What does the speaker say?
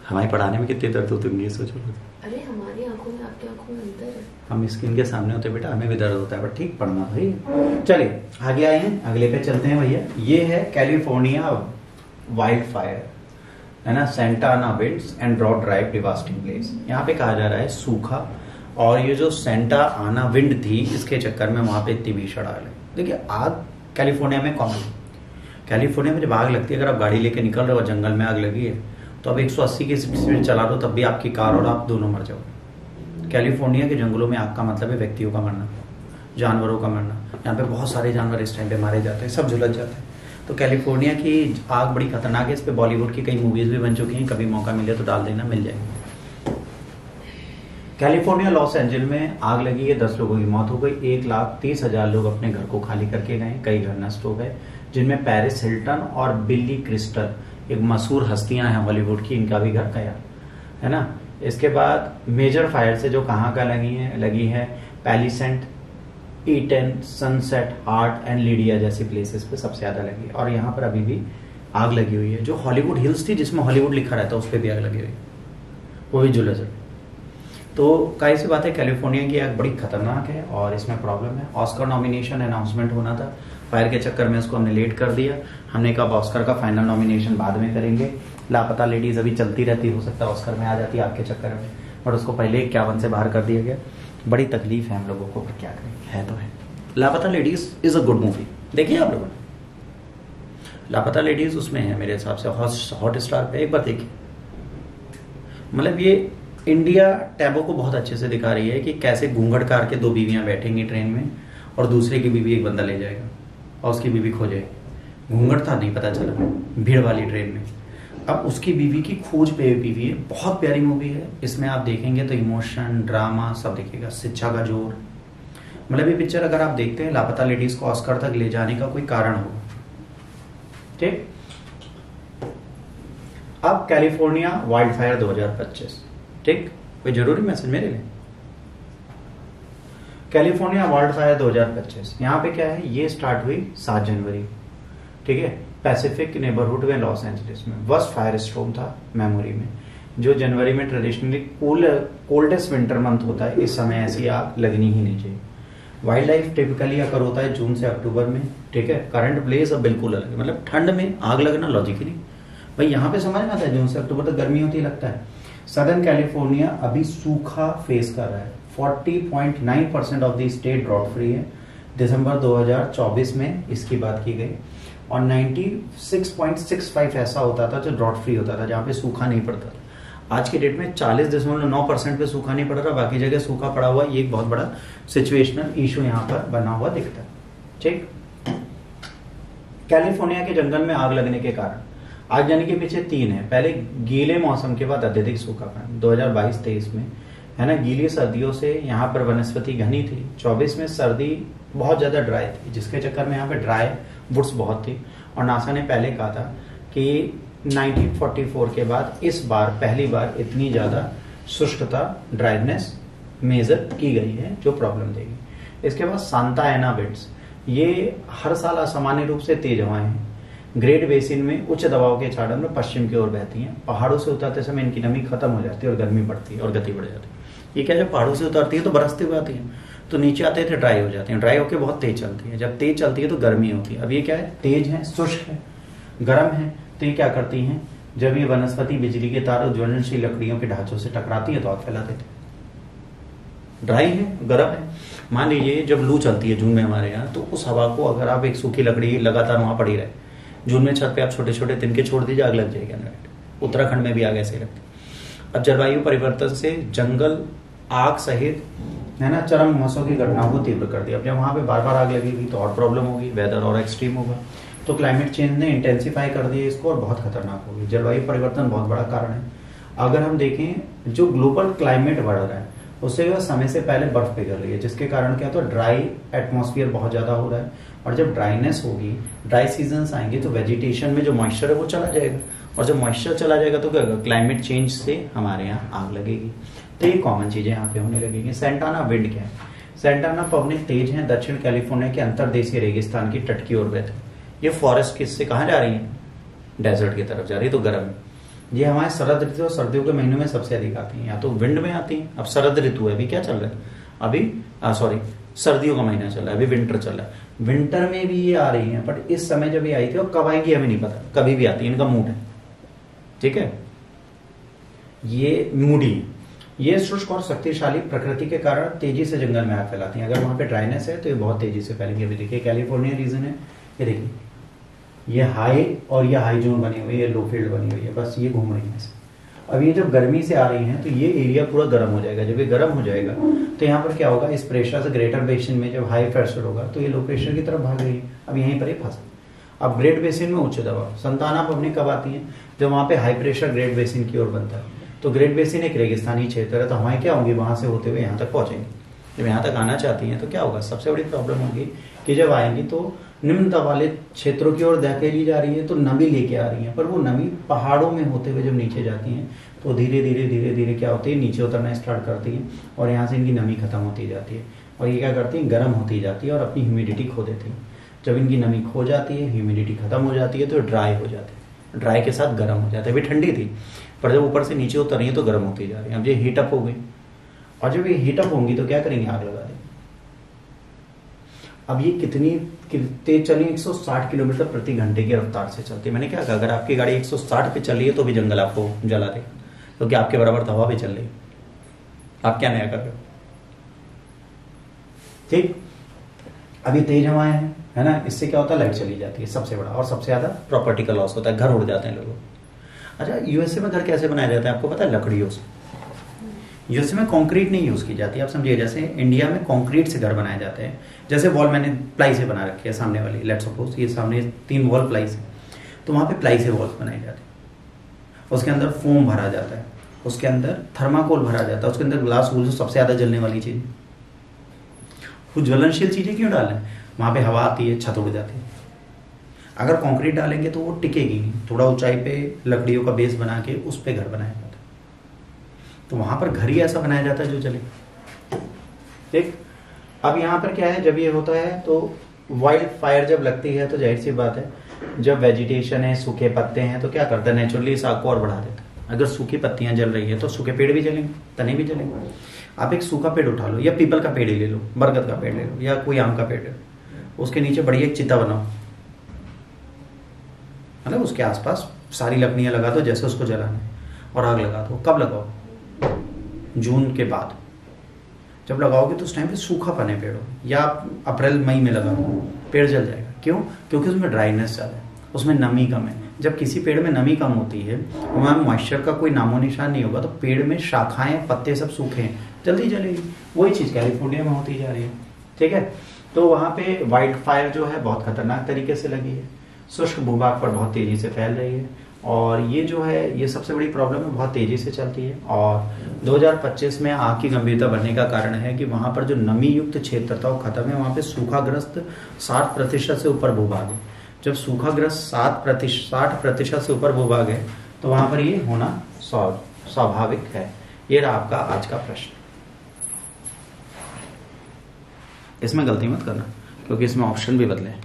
हमारे पढ़ाने में कितनी दर्द होती होंगी, सोचो। अरे हमारी आंखों में आपकी आंखों में अंतर है। हम स्क्रीन के सामने होते बेटा, हमें भी दर्द होता है, बट ठीक पढ़ना भाई। चलिए आगे आए हैं, अगले पे चलते हैं भैया। ये है कैलिफोर्निया वाइल्ड फायर, है ना, Santa Ana winds and drought drive devastating place. यहाँ पे कहा जा रहा है सूखा, और ये जो सेंटा आना विंड थी इसके चक्कर में वहां पे इतनी भीषण आग लगी। देखिए आग कैलिफोर्निया में कॉमन, कैलिफोर्निया में जब आग लगती है, अगर आप गाड़ी लेके निकल रहे हो जंगल में आग लगी है तो अब 180 की स्पीड चला दो तब भी आपकी कार और आप दोनों मर जाओगे। कैलिफोर्निया के जंगलों में आग का मतलब है व्यक्तियों का मरना, जानवरों का मरना। यहाँ पे बहुत सारे जानवर इस टाइम पे मारे जाते हैं, सब झुलस जाते हैं। तो कैलिफोर्निया की आग बड़ी खतरनाक है। इस पे बॉलीवुड की कई मूवीज भी बन चुकी हैं, कभी मौका मिले तो डाल देना, मिल जाएगी। कैलिफोर्निया लॉस एंजल्स में आग लगी है, 10 लोगों की मौत हो गई, 1,30,000 लोग अपने घर को खाली करके गए, कई घर नष्ट हो गए, जिनमें पेरिस हिल्टन और बिली क्रिस्टल एक मशहूर हस्तियां हैं हॉलीवुड की, इनका भी घर गया, है ना। इसके बाद मेजर फायर से जो कहाँ का लगी है Palisades, Eaton, Sunset, Hurst and Lidia जैसी प्लेसेस पे सबसे ज्यादा लगी। और यहाँ पर अभी भी आग लगी हुई है। जो हॉलीवुड हिल्स थी जिसमें हॉलीवुड लिखा रहता है उस पर भी आग लगी हुई है, वो भी जुलझ। तो काई सी बात है, कैलिफोर्निया की आग बड़ी खतरनाक है और इसमें प्रॉब्लम है। ऑस्कर नॉमिनेशन अनाउंसमेंट होना था, फायर के चक्कर में उसको हमने लेट कर दिया। हमने कहा ऑस्कर का फाइनल नॉमिनेशन बाद में करेंगे। लापता लेडीज अभी चलती रहती, हो सकता है ऑस्कर में आ जाती आग के चक्कर में, बट उसको पहले 51 से बाहर कर दिया गया। बड़ी तकलीफ है हम लोगों को, पर क्या करें, है तो है। लापता ladies is a good movie, देखिए आप लोगों ने लापता लेडीज, उसमें है मेरे हिसाब से हॉट स्टार पे, एक बार देखिए। मतलब ये इंडिया टैबो को बहुत अच्छे से दिखा रही है कि कैसे घूंघट कार के 2 बीवियां बैठेंगी ट्रेन में और दूसरे की बीवी एक बंदा ले जाएगा और उसकी बीवी खो जाएगी। घूंघट था नहीं पता चला भीड़ वाली ट्रेन में, अब उसकी बीवी की खोज पे बीवी है। बहुत प्यारी मूवी है, इसमें आप देखेंगे तो इमोशन, ड्रामा सब दिखेगा, शिक्षा का जोर। मतलब ये पिक्चर अगर आप देखते हैं, लापता लेडीज को ऑस्कर तक ले जाने का कोई कारण होगा। ठीक, अब कैलिफोर्निया वाइल्ड फायर 2025, ठीक, कोई जरूरी मैसेज मेरे लिए। कैलिफोर्निया वाइल्ड फायर 2025 यहाँ पे क्या है, ये स्टार्ट हुई 7 जनवरी, ठीक है, पैसिफिक नेबरहुड में लॉस एंजलिस में। वर्स्ट फायर स्टॉर्म था मेमोरी में, जो जनवरी में ट्रेडिशनली कोल्डेस्ट विंटर मंथ होता है, इस समय ऐसी आग लगनी ही नहीं चाहिए। वाइल्ड लाइफ टिपिकली अकर होता है जून से अक्टूबर में, ठीक है। करंट प्लेस अब बिल्कुल अलग है, मतलब ठंड में आग लगना लॉजिक ही नहीं भाई। यहाँ पे समझ में आता है जून से अक्टूबर तक गर्मी होती लगता है। सदर्न कैलिफोर्निया अभी सूखा फेस कर रहा है, 40.9% of the state drought free है। दिसंबर 2024 में इसकी बात की गई, और 96.65 ऐसा होता था जो ड्रॉट फ्री होता था, जहाँ पे सूखा नहीं पड़ता था। आज के डेट में 40.9% पे सूखा नहीं पड़ रहा, बाकी जगह सूखा पड़ा हुआ। ये एक बहुत बड़ा सिचुएशनल इशू यहाँ पर बना हुआ दिखता है, ठीक। कैलिफोर्निया के जंगल में आग लगने के कारण आग जाने के पीछे 3 है। पहले गीले मौसम के बाद अत्यधिक सूखापन 2022-23 में, है ना। गीली सर्दियों से यहाँ पर वनस्पति घनी थी। 24 में सर्दी बहुत ज्यादा ड्राई थी, जिसके चक्कर में यहाँ पे ड्राई वुड्स बहुत थी। और नासा ने पहले कहा था कि 1944 के बाद इस बार पहली बार इतनी ज्यादा शुष्कता, ड्राइनेस मेजर की गई है, जो प्रॉब्लम देगी। इसके बाद सांता एना विंड्स, ये हर साल असामान्य रूप से तेज हवाएं हैं। ग्रेट बेसिन में उच्च दबाव के चादर में पश्चिम की ओर बहती हैं। पहाड़ों से उतरते समय इनकी नमी खत्म हो जाती है और गर्मी बढ़ती है और गति बढ़ जाती है। ये क्या, जब पहाड़ों से उतरती है तो बरसते हुए आती है, तो नीचे आते थे ड्राई हो जाती है, ड्राई होकर बहुत तेज चलती है। जब तेज चलती है तो गर्मी होती है। अब ये क्या है, तेज है, शुष्क है, गर्म है, तो ये क्या करती हैं, जब ये वनस्पति बिजली के तार और ज्वलनशील लकड़ियों के ढांचों से टकराती है तो आग फैला देती है। ड्राई है, गर्म है। मान लीजिए जब लू चलती है जून में हमारे यहाँ, तो उस हवा को अगर आप एक सूखी लकड़ी लगातार वहां पड़ी रहे, जून में छत पे आप छोटे छोटे तिनके छोड़ दीजिए, आग लग जाएगी अंदर। उत्तराखंड में भी आग ऐसे लगती है। अब जलवायु परिवर्तन से जंगल आग सहित, है ना, चरम मौसम की घटनाओं को तीव्र कर दिया। अब जब वहां पे बार बार आग लगेगी तो और प्रॉब्लम होगी, वेदर और एक्सट्रीम होगा। तो क्लाइमेट चेंज ने इंटेंसिफाई कर दिया इसको और बहुत खतरनाक होगी। जलवायु परिवर्तन बहुत बड़ा कारण है। अगर हम देखें, जो ग्लोबल क्लाइमेट बढ़ रहा है उससे समय से पहले बर्फ पिघल रही है, जिसके कारण क्या, तो ड्राई एटमॉस्फेयर बहुत ज्यादा हो रहा है। और जब ड्राइनेस होगी, ड्राई सीजन्स आएंगे, तो वेजिटेशन में जो मॉइस्चर है वो चला जाएगा, और जब मॉइस्चर चला जाएगा तो क्या होगा, क्लाइमेट चेंज से हमारे यहाँ आग लगेगी। तो ये कॉमन चीजें यहाँ पे होने लगेंगी। सेंटाना विंड क्या है, सेंटाना पवनें तेज हैं, दक्षिण कैलिफोर्निया के अंतरदेशीय रेगिस्तान की तट की ओर बहते। ये फॉरेस्ट किससे कहाँ जा रही है, डेजर्ट की तरफ जा रही है, तो गर्म है। ये हमारे शरद ऋतु और सर्दियों के महीनों में सबसे अधिक आती हैं, या तो विंड में आती हैं। अब शरद ऋतु है, अभी क्या चल रहा है, अभी सॉरी सर्दियों का महीना चल रहा है, अभी विंटर चल रहा है। विंटर में भी ये आ रही हैं, बट इस समय जब ये आई थी और कब आएंगी हमें नहीं पता, कभी भी आती है, इनका मूड है, ठीक है। ये मूडी, ये शुष्क और शक्तिशाली प्रकृति के कारण तेजी से जंगल में आग फैलाती हैं। अगर वहां पे ड्राइनेस है तो ये बहुत तेजी से फैलेंगे। अभी देखिए कैलिफोर्निया रीजन है, ये देखिए ये हाई और ये हाई जोन बनी हुई है, लो फील्ड बनी हुई है, बस ये घूम रही है। अब ये जब गर्मी से आ रही हैं तो ये एरिया पूरा गर्म हो जाएगा। जब ये गर्म हो जाएगा तो यहाँ पर क्या होगा, इस प्रेशर से ग्रेटर बेसिन में जब हाई प्रेशर होगा तो ये लो प्रेशर की तरफ भाग रही है। अब यहीं पर ही फंसा। अब ग्रेट बेसिन में उच्च दबाव, संतान आप अपनी कब आती है, जब वहां पे हाई प्रेशर ग्रेट बेसिन की ओर बनता है। तो ग्रेट बेसिन एक रेगिस्तानी क्षेत्र है, तो हवाएं क्या होंगी, वहां से होते हुए यहाँ तक पहुंचेंगी। जब यहाँ तक आना चाहती हैं तो क्या होगा, सबसे बड़ी प्रॉब्लम होगी कि जब आएंगी तो निम्न दबाव वाले क्षेत्रों की ओर धकेली जा रही है, तो नमी लेके आ रही है, पर वो नमी पहाड़ों में होते हुए जब नीचे जाती हैं तो धीरे धीरे धीरे धीरे क्या होती है, नीचे उतरना स्टार्ट करती है और यहाँ से इनकी नमी खत्म होती जाती है। और ये क्या करती है, गर्म होती जाती है और अपनी ह्यूमिडिटी खो देती है। जब इनकी नमी खो जाती है, ह्यूमिडिटी खत्म हो जाती है, तो ड्राई हो जाती है। ड्राई के साथ गर्म हो जाता है। अभी ठंडी थी, पर जब ऊपर से नीचे उतर रही है तो गर्म होती जा रही है। अब ये हीटअप हो गई, और जब ये हीटअप होंगी तो क्या करेंगे, आग लगा देंगे। अब ये कितनी तेज चली, 160 किलोमीटर प्रति घंटे की रफ्तार से चलती है। मैंने क्या कहा, अगर आपकी गाड़ी 160 पे चल रही है तो भी जंगल आपको जला देगा, क्योंकि आपके बराबर हवा भी चल रही है। आप क्या नया कर रहे हो, ठीक। अभी तेज हवाएं हैं, है ना, इससे क्या होता है, लाइट चली जाती है सबसे बड़ा, और सबसे ज्यादा प्रॉपर्टी का लॉस होता है, घर उड़ जाते हैं लोगों। अच्छा, यूएसए में घर कैसे बनाया जाता है आपको पता है, लकड़ियों से। यूएसए में कंक्रीट नहीं यूज की जाती, आप समझिए जैसे इंडिया में कंक्रीट से घर बनाए जाते हैं। जैसे वॉल मैंने प्लाई से बना रखी है, सामने वाली, लेट्स सपोज ये सामने 3 वॉल प्लाई से, तो वहां पे प्लाई से वॉल्स बनाई जाती है। उसके अंदर फोम भरा जाता है, उसके अंदर थर्माकोल भरा जाता है, उसके अंदर ग्लास वूल, जो सबसे ज्यादा जलने वाली चीज, कुछ ज्वलनशील चीजें क्यों डालें, वहां पे हवा आती है, छत उड़ जाती है। अगर कंक्रीट डालेंगे तो वो टिकेगी नहीं, थोड़ा ऊंचाई पे लकड़ियों का बेस बना के उस पे घर बनाया जाता है। तो वहां पर घर ही ऐसा बनाया जाता है जो चले, ठीक। अब यहाँ पर क्या है, जब ये होता है तो वाइल्ड फायर जब लगती है तो जाहिर सी बात है, जब वेजिटेशन है, सूखे पत्ते हैं, तो क्या करता है, नेचुरली इस आग को और बढ़ा देता है। अगर सूखी पत्तियां जल रही है तो सूखे पेड़ भी जलेंगे, तने भी जलेंगे। आप एक सूखा पेड़ उठा लो, या पीपल का पेड़ ही ले लो, बरगद का पेड़ ले लो, या कोई आम का पेड़ ले लो, उसके नीचे बढ़िया एक चिता बनाओ, मतलब उसके आसपास सारी लकड़ियां लगा दो जैसे उसको जलाना है, और आग लगा दो। कब लगाओ, जून के बाद। जब लगाओगे तो उस टाइम पे सूखापन है पेड़ों, या अप्रैल मई में लगा दो, पेड़ जल जाएगा। क्यों, क्योंकि उसमें ड्राइनेस ज्यादा है, उसमें नमी कम है। जब किसी पेड़ में नमी कम होती है, वहां मॉइस्चर का कोई नामो निशान नहीं होगा, तो पेड़ में शाखाएं, पत्ते सब सूखे हैं, जल्दी जलेगी। वही चीज कैलिफोर्निया में होती जा रही है, ठीक है। तो वहां पे वाइल्ड फायर जो है बहुत खतरनाक तरीके से लगी है, शुष्क भूभाग पर बहुत तेजी से फैल रही है, और ये जो है ये सबसे बड़ी प्रॉब्लम है, बहुत तेजी से चलती है। और 2025 में आग की गंभीरता बढ़ने का कारण है कि वहां पर जो नमी युक्त क्षेत्र था वो खत्म है, वहां पे सूखाग्रस्त 60% से ऊपर भूभाग है। जब सूखाग्रस्त 60% से ऊपर भूभाग है तो वहां पर ये होना स्वाभाविक है। ये रहा आपका आज का प्रश्न। इसमें गलती मत करना, क्योंकि इसमें ऑप्शन भी बदले हैं।